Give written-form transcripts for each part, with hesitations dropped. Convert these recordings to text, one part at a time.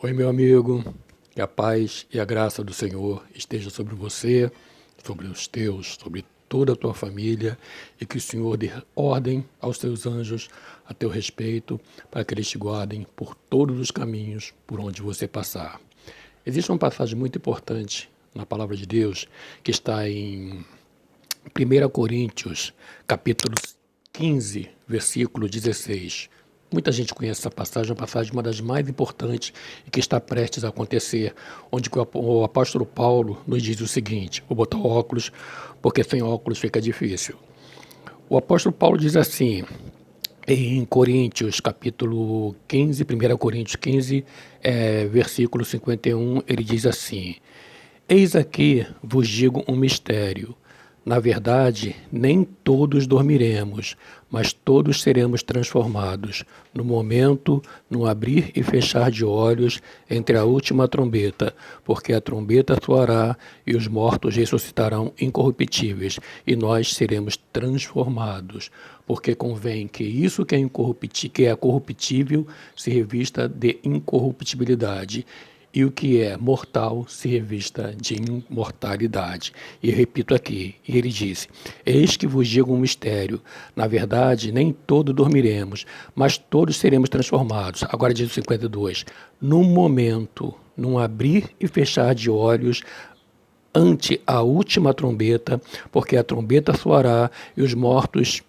Oi, meu amigo, que a paz e a graça do Senhor esteja sobre você, sobre os teus, sobre toda a tua família e que o Senhor dê ordem aos teus anjos a teu respeito para que eles te guardem por todos os caminhos por onde você passar. Existe uma passagem muito importante na palavra de Deus que está em 1 Coríntios, capítulo 15, versículo 16. Muita gente conhece essa passagem, uma das mais importantes e que está prestes a acontecer, onde o apóstolo Paulo nos diz o seguinte, vou botar óculos, porque sem óculos fica difícil. O apóstolo Paulo diz assim, em Coríntios, capítulo 15, 1 Coríntios 15, versículo 51, ele diz assim, eis aqui vos digo um mistério. Na verdade, nem todos dormiremos, mas todos seremos transformados, no momento, no abrir e fechar de olhos, entre a última trombeta, porque a trombeta soará e os mortos ressuscitarão incorruptíveis, e nós seremos transformados, porque convém que isso que é corruptível se revista de incorruptibilidade, e o que é mortal se revista de imortalidade. E eu repito aqui, e ele disse, eis que vos digo um mistério, na verdade nem todos dormiremos, mas todos seremos transformados. Agora diz o 52, num momento, num abrir e fechar de olhos, ante a última trombeta, porque a trombeta soará e os mortos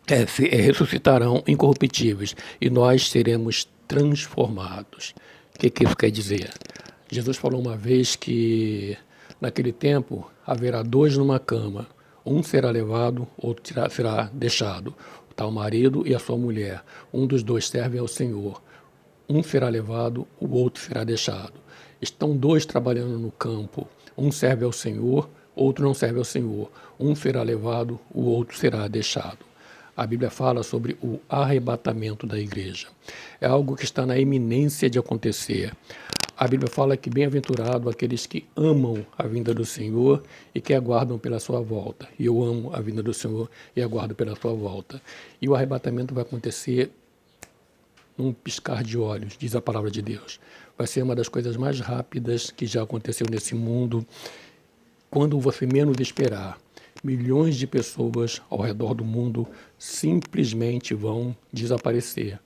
ressuscitarão incorruptíveis, e nós seremos transformados. O que isso quer dizer? Jesus falou uma vez que naquele tempo haverá dois numa cama, um será levado, outro será deixado. Está o marido e a sua mulher, um dos dois serve ao Senhor. Um será levado, o outro será deixado. Estão dois trabalhando no campo, um serve ao Senhor, outro não serve ao Senhor. Um será levado, o outro será deixado. A Bíblia fala sobre o arrebatamento da igreja. É algo que está na iminência de acontecer. A Bíblia fala que bem-aventurado aqueles que amam a vinda do Senhor e que aguardam pela sua volta. E eu amo a vinda do Senhor e aguardo pela sua volta. E o arrebatamento vai acontecer num piscar de olhos, diz a palavra de Deus. Vai ser uma das coisas mais rápidas que já aconteceu nesse mundo. Quando você menos esperar, milhões de pessoas ao redor do mundo simplesmente vão desaparecer.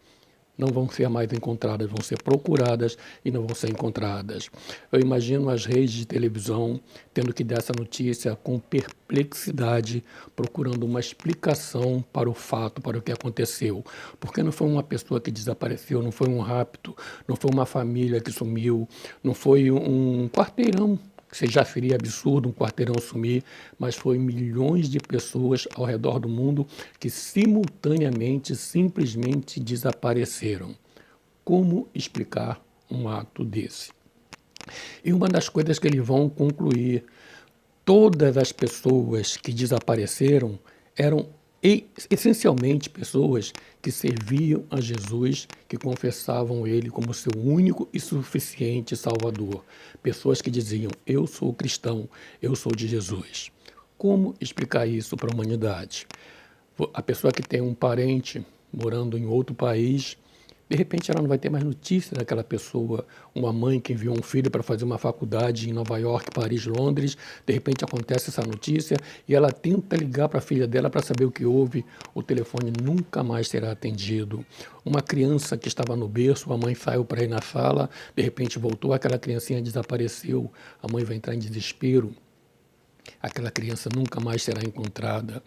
Não vão ser mais encontradas, vão ser procuradas e não vão ser encontradas. Eu imagino as redes de televisão tendo que dar essa notícia com perplexidade, procurando uma explicação para o fato, para o que aconteceu. Porque não foi uma pessoa que desapareceu, não foi um rapto, não foi uma família que sumiu, não foi um quarteirão, que já seria absurdo um quarteirão sumir, mas foi milhões de pessoas ao redor do mundo que simultaneamente, simplesmente desapareceram. Como explicar um ato desse? E uma das coisas que eles vão concluir, todas as pessoas que desapareceram eram essencialmente pessoas que serviam a Jesus, que confessavam Ele como seu único e suficiente Salvador. Pessoas que diziam, eu sou cristão, eu sou de Jesus. Como explicar isso para a humanidade? A pessoa que tem um parente morando em outro país, de repente ela não vai ter mais notícia daquela pessoa, uma mãe que enviou um filho para fazer uma faculdade em Nova York, Paris, Londres, de repente acontece essa notícia e ela tenta ligar para a filha dela para saber o que houve, o telefone nunca mais será atendido. Uma criança que estava no berço, a mãe saiu para ir na sala, de repente voltou, aquela criancinha desapareceu, a mãe vai entrar em desespero, aquela criança nunca mais será encontrada.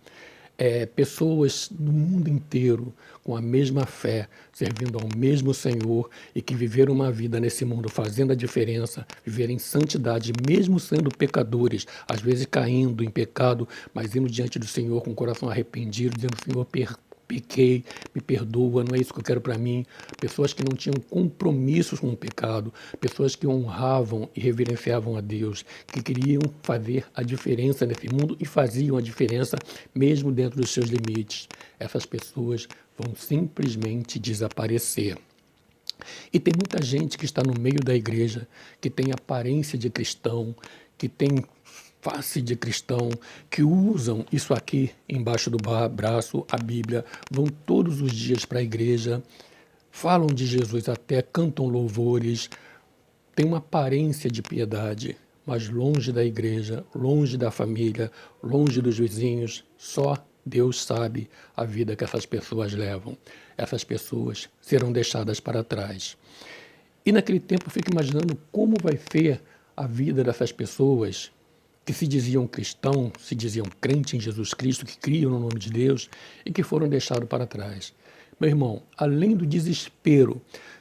Pessoas do mundo inteiro com a mesma fé, servindo ao mesmo Senhor e que viveram uma vida nesse mundo fazendo a diferença, viver em santidade, mesmo sendo pecadores, às vezes caindo em pecado, mas indo diante do Senhor com o coração arrependido, dizendo, Senhor, pequei, me perdoa, não é isso que eu quero para mim. Pessoas que não tinham compromissos com o pecado, pessoas que honravam e reverenciavam a Deus, que queriam fazer a diferença nesse mundo e faziam a diferença mesmo dentro dos seus limites. Essas pessoas vão simplesmente desaparecer. E tem muita gente que está no meio da igreja, que tem aparência de cristão, que tem face de cristão, que usam isso aqui embaixo do braço, a Bíblia, vão todos os dias para a igreja, falam de Jesus até, cantam louvores, têm uma aparência de piedade, mas longe da igreja, longe da família, longe dos vizinhos, só Deus sabe a vida que essas pessoas levam. Essas pessoas serão deixadas para trás. E naquele tempo eu fico imaginando como vai ser a vida dessas pessoas que se diziam cristãos, se diziam crentes em Jesus Cristo, que criam no nome de Deus e que foram deixados para trás. Meu irmão, além do desespero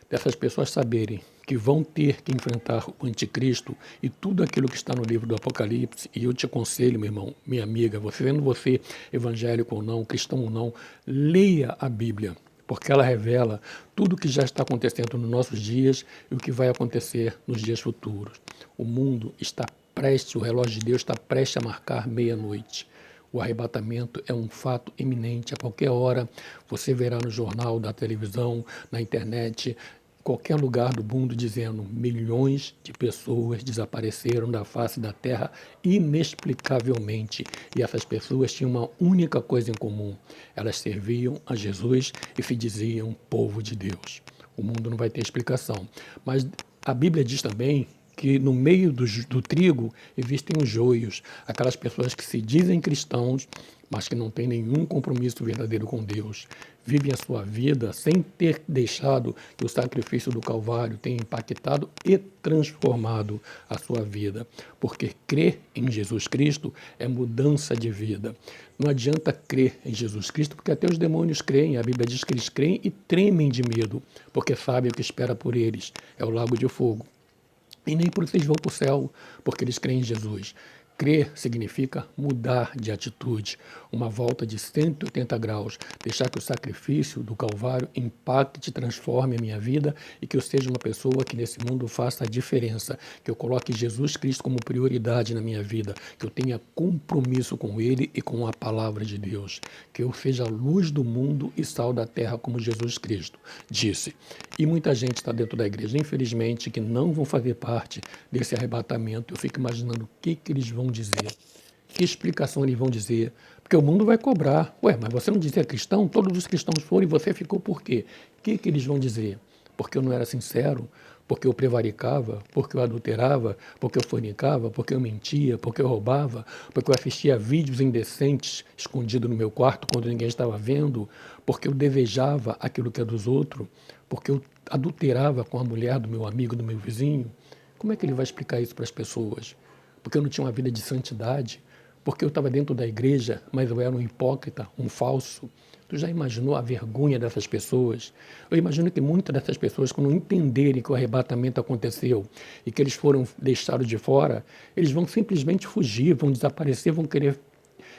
dessas pessoas saberem que vão ter que enfrentar o anticristo e tudo aquilo que está no livro do Apocalipse, e eu te aconselho, meu irmão, minha amiga, vendo você evangélico ou não, cristão ou não, leia a Bíblia, porque ela revela tudo o que já está acontecendo nos nossos dias e o que vai acontecer nos dias futuros. O mundo está prestes, o relógio de Deus está prestes a marcar meia-noite. O arrebatamento é um fato iminente. A qualquer hora você verá no jornal, na televisão, na internet, qualquer lugar do mundo dizendo milhões de pessoas desapareceram da face da terra inexplicavelmente. E essas pessoas tinham uma única coisa em comum. Elas serviam a Jesus e se diziam povo de Deus. O mundo não vai ter explicação. Mas a Bíblia diz também que no meio do trigo existem os joios, aquelas pessoas que se dizem cristãos, mas que não têm nenhum compromisso verdadeiro com Deus. Vivem a sua vida sem ter deixado que o sacrifício do Calvário tenha impactado e transformado a sua vida. Porque crer em Jesus Cristo é mudança de vida. Não adianta crer em Jesus Cristo, porque até os demônios creem. A Bíblia diz que eles creem e tremem de medo, porque sabem o que espera por eles. É o lago de fogo. E nem por isso eles vão para o céu, porque eles creem em Jesus. Crer significa mudar de atitude, uma volta de 180 graus, deixar que o sacrifício do Calvário impacte, transforme a minha vida e que eu seja uma pessoa que nesse mundo faça a diferença, que eu coloque Jesus Cristo como prioridade na minha vida, que eu tenha compromisso com Ele e com a palavra de Deus, que eu seja a luz do mundo e sal da terra como Jesus Cristo disse. E muita gente está dentro da igreja, infelizmente, que não vão fazer parte desse arrebatamento. Eu fico imaginando o que eles vão dizer, que explicação eles vão dizer, porque o mundo vai cobrar. Ué, mas você não dizia cristão? Todos os cristãos foram e você ficou por quê? O que eles vão dizer? Porque eu não era sincero? Porque eu prevaricava? Porque eu adulterava? Porque eu fornicava? Porque eu mentia? Porque eu roubava? Porque eu assistia vídeos indecentes escondido no meu quarto quando ninguém estava vendo? Porque eu desejava aquilo que é dos outros? Porque eu adulterava com a mulher do meu amigo, do meu vizinho? Como é que ele vai explicar isso para as pessoas? Porque eu não tinha uma vida de santidade, porque eu estava dentro da igreja, mas eu era um hipócrita, um falso. Tu já imaginou a vergonha dessas pessoas? Eu imagino que muitas dessas pessoas, quando entenderem que o arrebatamento aconteceu e que eles foram deixados de fora, eles vão simplesmente fugir, vão desaparecer, vão querer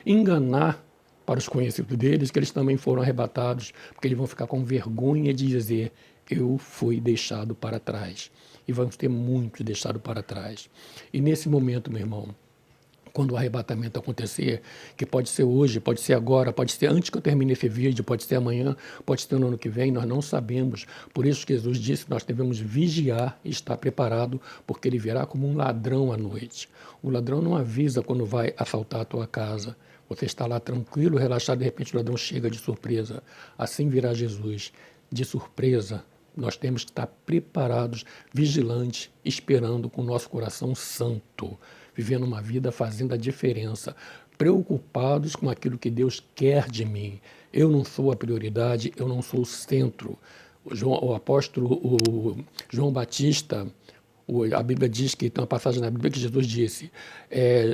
enganar para os conhecidos deles que eles também foram arrebatados, porque eles vão ficar com vergonha de dizer: eu fui deixado para trás. E vamos ter muitos deixados para trás. E nesse momento, meu irmão, quando o arrebatamento acontecer, que pode ser hoje, pode ser agora, pode ser antes que eu termine esse vídeo, pode ser amanhã, pode ser no ano que vem, nós não sabemos. Por isso Jesus disse que nós devemos vigiar e estar preparado, porque ele virá como um ladrão à noite. O ladrão não avisa quando vai assaltar a tua casa. Você está lá tranquilo, relaxado, de repente o ladrão chega de surpresa. Assim virá Jesus, de surpresa. Nós temos que estar preparados, vigilantes, esperando com o nosso coração santo, vivendo uma vida fazendo a diferença, preocupados com aquilo que Deus quer de mim. Eu não sou a prioridade, eu não sou o centro. O apóstolo João Batista, a Bíblia diz que tem uma passagem na Bíblia que Jesus disse: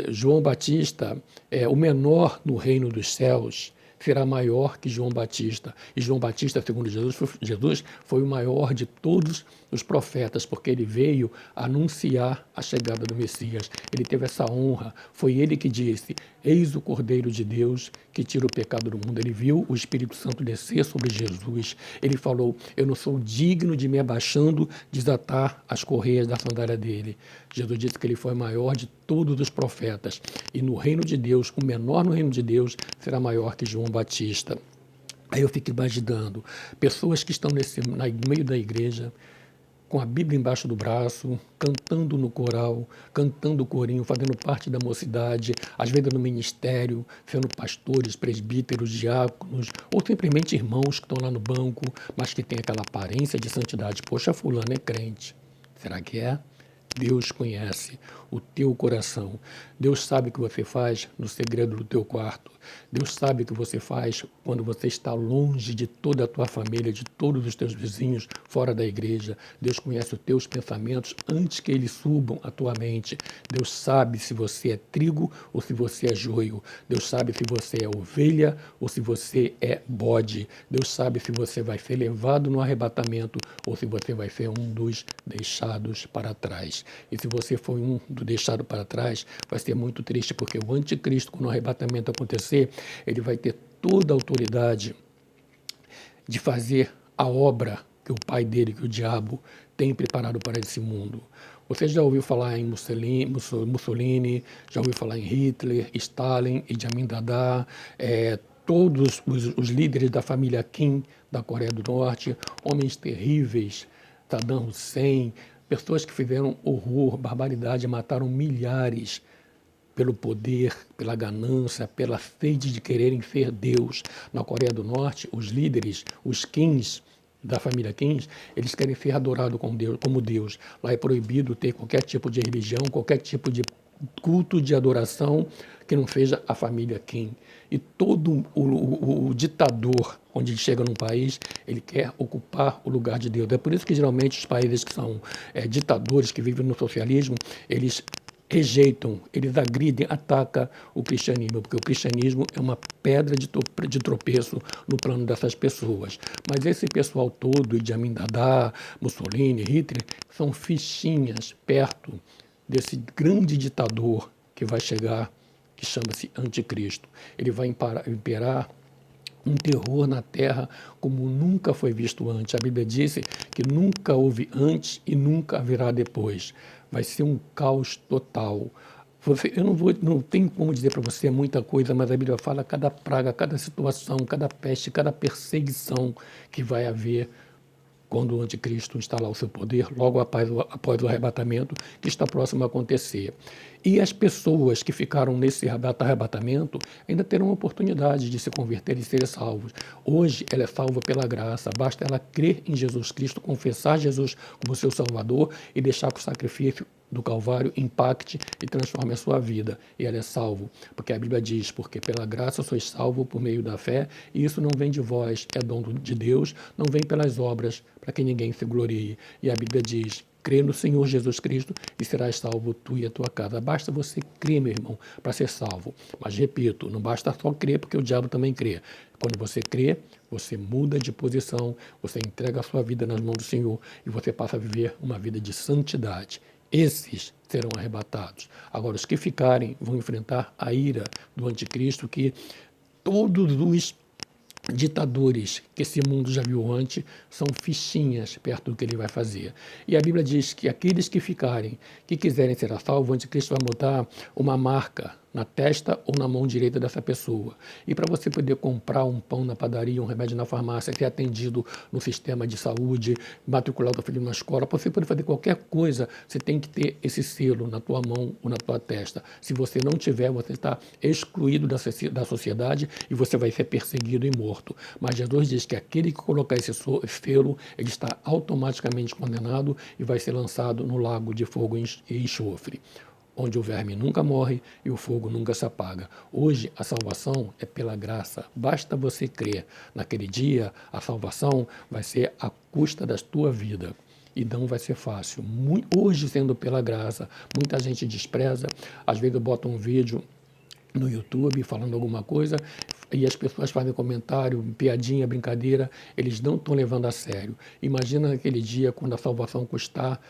João Batista é o menor no reino dos céus, será maior que João Batista. E João Batista, segundo Jesus, foi o maior de todos os profetas, porque ele veio anunciar a chegada do Messias. Ele teve essa honra. Foi ele que disse: eis o Cordeiro de Deus que tira o pecado do mundo. Ele viu o Espírito Santo descer sobre Jesus. Ele falou: eu não sou digno de me abaixando, desatar as correias da sandália dele. Jesus disse que ele foi o maior de todos os profetas. E no reino de Deus, o menor no reino de Deus será maior que João Batista. Aí eu fico imaginando pessoas que estão no meio da igreja, com a Bíblia embaixo do braço, cantando no coral, cantando corinho, fazendo parte da mocidade, às vezes no ministério, sendo pastores, presbíteros, diáconos, ou simplesmente irmãos que estão lá no banco, mas que têm aquela aparência de santidade. Poxa, fulano é crente. Será que é? Deus conhece o teu coração. Deus sabe o que você faz no segredo do teu quarto. Deus sabe o que você faz quando você está longe de toda a tua família, de todos os teus vizinhos, fora da igreja. Deus conhece os teus pensamentos antes que eles subam à tua mente. Deus sabe se você é trigo ou se você é joio. Deus sabe se você é ovelha ou se você é bode. Deus sabe se você vai ser levado no arrebatamento ou se você vai ser um dos deixados para trás. E se você for um do deixado para trás, vai ser muito triste, porque o anticristo, quando o arrebatamento acontecer, ele vai ter toda a autoridade de fazer a obra que o pai dele, que o diabo, tem preparado para esse mundo. Você já ouviu falar em Mussolini, já ouviu falar em Hitler, Stalin, Idi Amin Dada, todos os líderes da família Kim, da Coreia do Norte, homens terríveis, Saddam Hussein, pessoas que fizeram horror, barbaridade, mataram milhares pelo poder, pela ganância, pela sede de quererem ser Deus. Na Coreia do Norte, os líderes, os Kims, da família Kim, eles querem ser adorados como Deus. Lá é proibido ter qualquer tipo de religião, qualquer tipo de culto de adoração que não seja a família Kim. E todo o ditador, onde ele chega num país, ele quer ocupar o lugar de Deus. É por isso que geralmente os países que são ditadores, que vivem no socialismo, eles rejeitam, eles agridem, atacam o cristianismo, porque o cristianismo é uma pedra de tropeço no plano dessas pessoas. Mas esse pessoal todo, Idi Amin Dada, Mussolini, Hitler, são fichinhas perto desse grande ditador que vai chegar, que chama-se Anticristo. Ele vai imperar um terror na terra como nunca foi visto antes. A Bíblia disse que nunca houve antes e nunca haverá depois. Vai ser um caos total. Não tenho como dizer para você muita coisa, mas a Bíblia fala cada praga, cada situação, cada peste, cada perseguição que vai haver quando o anticristo instalar o seu poder, logo após o arrebatamento, que está próximo a acontecer. E as pessoas que ficaram nesse arrebatamento ainda terão a oportunidade de se converter e serem salvos. Hoje ela é salva pela graça, basta ela crer em Jesus Cristo, confessar Jesus como seu Salvador e deixar que o sacrifício do Calvário impacte e transforme a sua vida. E ela é salvo, porque a Bíblia diz, porque pela graça sois salvo por meio da fé, e isso não vem de vós, é dom de Deus, não vem pelas obras, para que ninguém se glorie. E a Bíblia diz, crê no Senhor Jesus Cristo e serás salvo tu e a tua casa. Basta você crer, meu irmão, para ser salvo. Mas repito, não basta só crer, porque o diabo também crê. Quando você crê, você muda de posição, você entrega a sua vida nas mãos do Senhor e você passa a viver uma vida de santidade. Esses serão arrebatados. Agora, os que ficarem vão enfrentar a ira do anticristo, que todos os ditadores que esse mundo já viu antes são fichinhas perto do que ele vai fazer. E a Bíblia diz que aqueles que ficarem, que quiserem ser salvos, o anticristo vai botar uma marca na testa ou na mão direita dessa pessoa. E para você poder comprar um pão na padaria, um remédio na farmácia, ser atendido no sistema de saúde, matricular o teu filho na escola, para você poder fazer qualquer coisa, você tem que ter esse selo na tua mão ou na tua testa. Se você não tiver, você está excluído da sociedade e você vai ser perseguido e morto. Mas Jesus diz que aquele que colocar esse selo, ele está automaticamente condenado e vai ser lançado no lago de fogo e enxofre, onde o verme nunca morre e o fogo nunca se apaga. Hoje, a salvação é pela graça. Basta você crer. Naquele dia, a salvação vai ser à custa da tua vida. E não vai ser fácil. Hoje, sendo pela graça, muita gente despreza. Às vezes eu boto um vídeo no YouTube falando alguma coisa e as pessoas fazem comentário, piadinha, brincadeira. Eles não estão levando a sério. Imagina aquele dia quando a salvação custar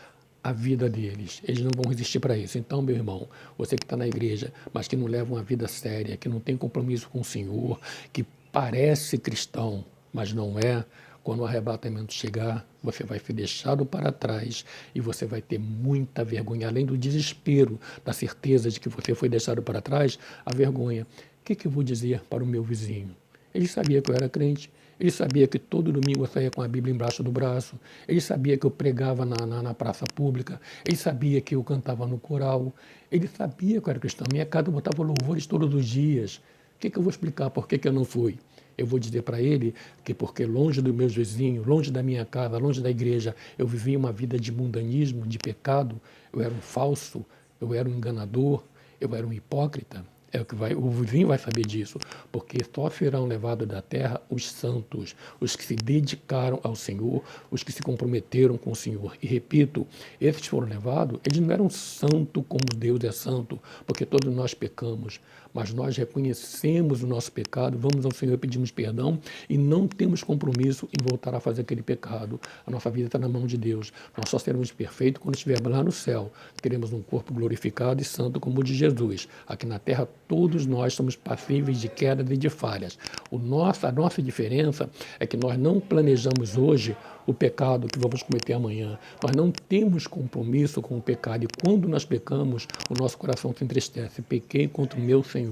a vida deles. Eles não vão resistir para isso. Então, meu irmão, você que está na igreja, mas que não leva uma vida séria, que não tem compromisso com o Senhor, que parece cristão, mas não é, quando o arrebatamento chegar, você vai ser deixado para trás e você vai ter muita vergonha. Além do desespero, da certeza de que você foi deixado para trás, a vergonha. O que eu vou dizer para o meu vizinho? Ele sabia que eu era crente, Ele sabia que todo domingo eu saía com a Bíblia embaixo do braço. Ele sabia que eu pregava na praça pública. Ele sabia que eu cantava no coral. Ele sabia que eu era cristão. Minha casa eu botava louvores todos os dias. O que eu vou explicar por que eu não fui? Eu vou dizer para ele que porque longe dos meus vizinhos, longe da minha casa, longe da igreja, eu vivia uma vida de mundanismo, de pecado, eu era um falso, eu era um enganador, eu era um hipócrita. É o que o vizinho vai saber disso, porque só serão levados da terra os santos, os que se dedicaram ao Senhor, os que se comprometeram com o Senhor. E repito, esses foram levados, eles não eram santos como Deus é santo, porque todos nós pecamos, mas nós reconhecemos o nosso pecado, vamos ao Senhor e pedimos perdão e não temos compromisso em voltar a fazer aquele pecado. A nossa vida está na mão de Deus. Nós só seremos perfeitos quando estivermos lá no céu. Queremos um corpo glorificado e santo como o de Jesus. Aqui na terra, todos nós somos passíveis de quedas e de falhas. A nossa diferença é que nós não planejamos hoje o pecado que vamos cometer amanhã. Nós não temos compromisso com o pecado e quando nós pecamos, o nosso coração se entristece. Pequei contra o meu Senhor.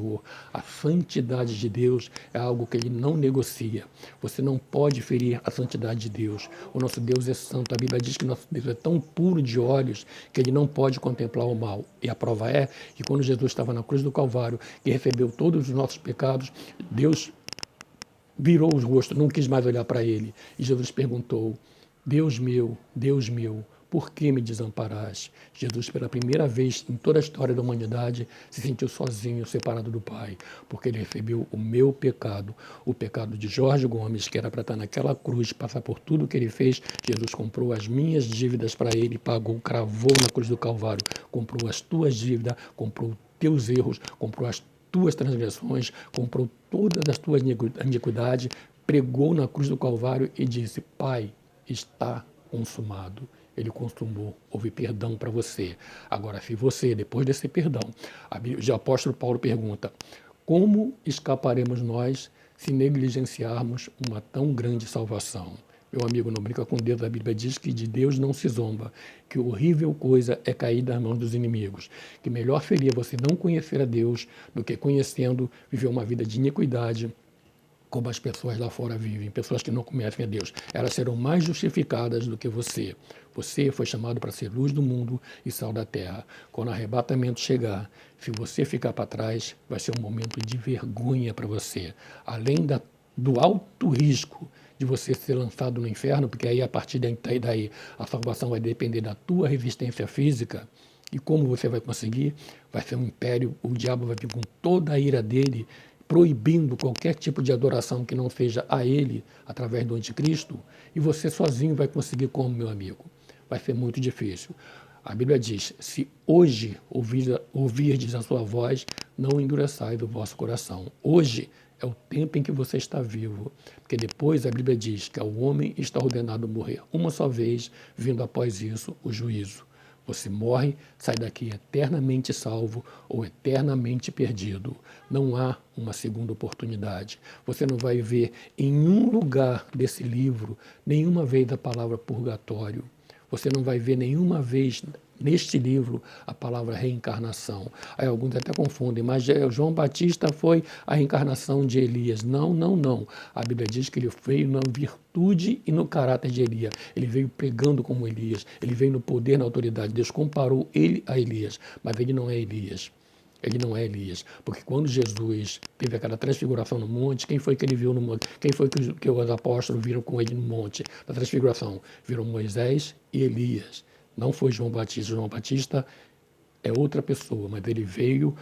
A santidade de Deus é algo que Ele não negocia. Você não pode ferir a santidade de Deus. O nosso Deus é santo. A Bíblia diz que nosso Deus é tão puro de olhos que Ele não pode contemplar o mal. E a prova é que quando Jesus estava na cruz do Calvário, que recebeu todos os nossos pecados, Deus virou os rostos, não quis mais olhar para ele. E Jesus perguntou, Deus meu, por que me desamparaste? Jesus, pela primeira vez em toda a história da humanidade, se sentiu sozinho, separado do Pai, porque ele recebeu o meu pecado, o pecado de Jorge Gomes, que era para estar naquela cruz, passar por tudo que ele fez. Jesus comprou as minhas dívidas para ele, pagou, cravou na cruz do Calvário, comprou as tuas dívidas, comprou os teus erros, comprou as tuas transgressões, comprou todas as tuas iniquidades, pregou na cruz do Calvário e disse, Pai, está consumado. Ele consumou, houve perdão para você. Agora, se você, depois desse perdão, o apóstolo Paulo pergunta, como escaparemos nós se negligenciarmos uma tão grande salvação? Meu amigo, não brinca com Deus, a Bíblia diz que de Deus não se zomba, que horrível coisa é cair das mãos dos inimigos, que melhor seria você não conhecer a Deus do que conhecendo, viver uma vida de iniquidade, como as pessoas lá fora vivem, pessoas que não conhecem a Deus. Elas serão mais justificadas do que você. Você foi chamado para ser luz do mundo e sal da terra. Quando o arrebatamento chegar, se você ficar para trás, vai ser um momento de vergonha para você. Além do alto risco de você ser lançado no inferno, porque aí a partir daí a salvação vai depender da tua resistência física. E como você vai conseguir? Vai ser um império, o diabo vai vir com toda a ira dele, proibindo qualquer tipo de adoração que não seja a ele, através do anticristo, e você sozinho vai conseguir como, meu amigo? Vai ser muito difícil. A Bíblia diz, se hoje ouvirdes a sua voz, não endureçais o vosso coração. Hoje é o tempo em que você está vivo, porque depois a Bíblia diz que ao homem está ordenado morrer uma só vez, vindo após isso o juízo. Você morre, sai daqui eternamente salvo ou eternamente perdido. Não há uma segunda oportunidade. Você não vai ver em um lugar desse livro nenhuma vez a palavra purgatório. Você não vai ver nenhuma vez neste livro a palavra reencarnação. Aí alguns até confundem, mas João Batista foi a reencarnação de Elias. Não, não, não. A Bíblia diz que ele veio na virtude e no caráter de Elias. Ele veio pregando como Elias. Ele veio no poder, na autoridade. Deus comparou ele a Elias, mas ele não é Elias. Ele não é Elias, porque quando Jesus teve aquela transfiguração no monte, quem foi que ele viu no monte? Quem foi que os apóstolos viram com ele no monte da transfiguração? Viram Moisés e Elias. Não foi João Batista. João Batista é outra pessoa, mas ele veio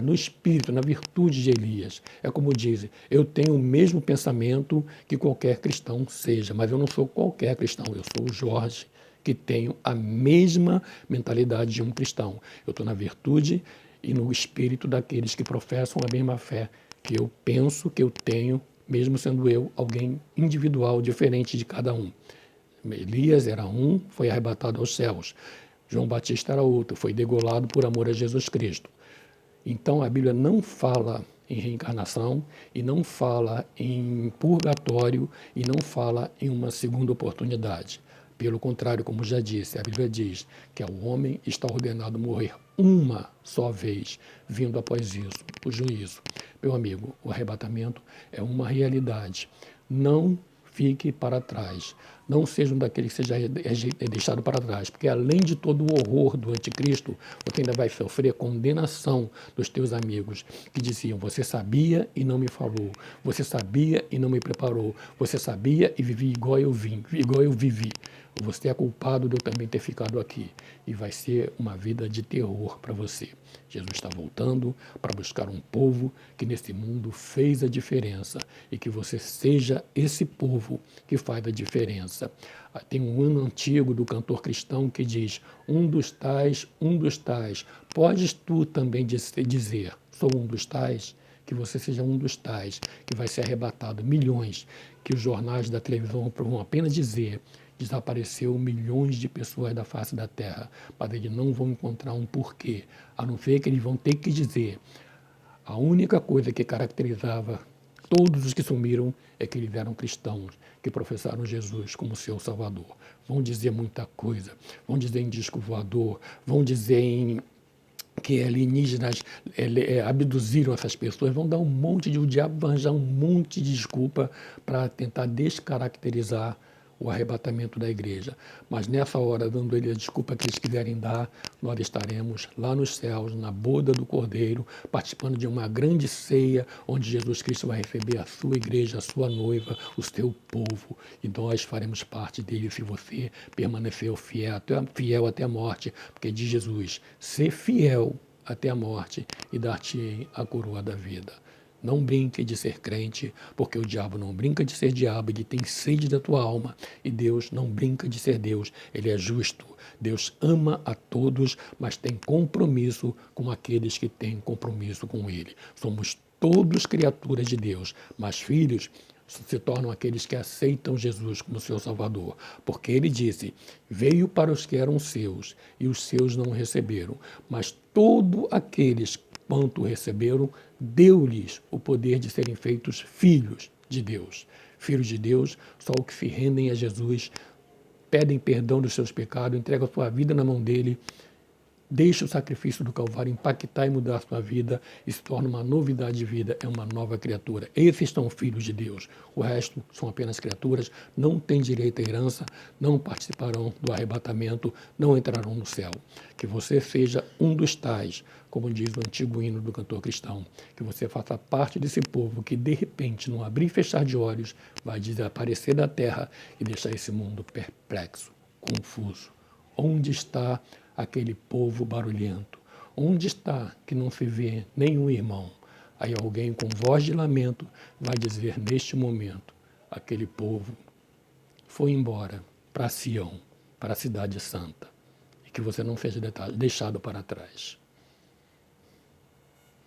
no espírito, na virtude de Elias. É como dizem, eu tenho o mesmo pensamento que qualquer cristão seja, mas eu não sou qualquer cristão, eu sou o Jorge, que tenho a mesma mentalidade de um cristão. Eu estou na virtude e no espírito daqueles que professam a mesma fé que eu penso, que eu tenho, mesmo sendo eu alguém individual, diferente de cada um. Elias era um, foi arrebatado aos céus. João Batista era outro, foi degolado por amor a Jesus Cristo. Então a Bíblia não fala em reencarnação e não fala em purgatório e não fala em uma segunda oportunidade. Pelo contrário, como já disse, a Bíblia diz que ao homem está ordenado morrer uma só vez, vindo após isso o juízo. Meu amigo, o arrebatamento é uma realidade. Não fique para trás. Não seja um daqueles que seja deixado para trás, porque além de todo o horror do anticristo, você ainda vai sofrer a condenação dos teus amigos que diziam: você sabia e não me falou, você sabia e não me preparou, você sabia e vivia igual eu vivi. Você é culpado de eu também ter ficado aqui. E vai ser uma vida de terror para você. Jesus está voltando para buscar um povo que nesse mundo fez a diferença e que você seja esse povo que faz a diferença. Tem um hino antigo do cantor cristão que diz: um dos tais, podes tu também dizer, sou um dos tais? Que você seja um dos tais que vai ser arrebatado. Milhões que os jornais da televisão vão apenas dizer: desapareceu milhões de pessoas da face da terra, mas eles não vão encontrar um porquê, a não ser que eles vão ter que dizer: a única coisa que caracterizava todos os que sumiram é que eles eram cristãos, que professaram Jesus como seu Salvador. Vão dizer muita coisa, vão dizer em disco voador, vão dizer que alienígenas abduziram essas pessoas, vão dar um monte de... O diabo vai arranjar um monte de desculpa para tentar descaracterizar o arrebatamento da igreja. Mas nessa hora, dando ele a desculpa que eles quiserem dar, nós estaremos lá nos céus, na boda do Cordeiro, participando de uma grande ceia, onde Jesus Cristo vai receber a sua igreja, a sua noiva, o seu povo, e nós faremos parte dele se você permanecer fiel até a morte, porque diz Jesus: ser fiel até a morte e dar-te-ei a coroa da vida. Não brinque de ser crente, porque o diabo não brinca de ser diabo, ele tem sede da tua alma. E Deus não brinca de ser Deus, ele é justo. Deus ama a todos, mas tem compromisso com aqueles que têm compromisso com ele. Somos todos criaturas de Deus, mas filhos se tornam aqueles que aceitam Jesus como seu Salvador. Porque ele disse: veio para os que eram seus, e os seus não o receberam. Mas todos aqueles quanto receberam, deu-lhes o poder de serem feitos filhos de Deus. Filhos de Deus, só os que se rendem a Jesus, pedem perdão dos seus pecados, entregam a sua vida na mão dele, deixa o sacrifício do Calvário impactar e mudar a sua vida e se torna uma novidade de vida, é uma nova criatura. Esses são filhos de Deus. O resto são apenas criaturas, não têm direito à herança, não participarão do arrebatamento, não entrarão no céu. Que você seja um dos tais, como diz o antigo hino do cantor cristão, que você faça parte desse povo que, de repente, num abrir e fechar de olhos, vai desaparecer da terra e deixar esse mundo perplexo, confuso. Onde está aquele povo barulhento? Onde está que não se vê nenhum irmão? Aí alguém com voz de lamento vai dizer neste momento: aquele povo foi embora para Sião, para a cidade santa, e que você não seja deixado para trás.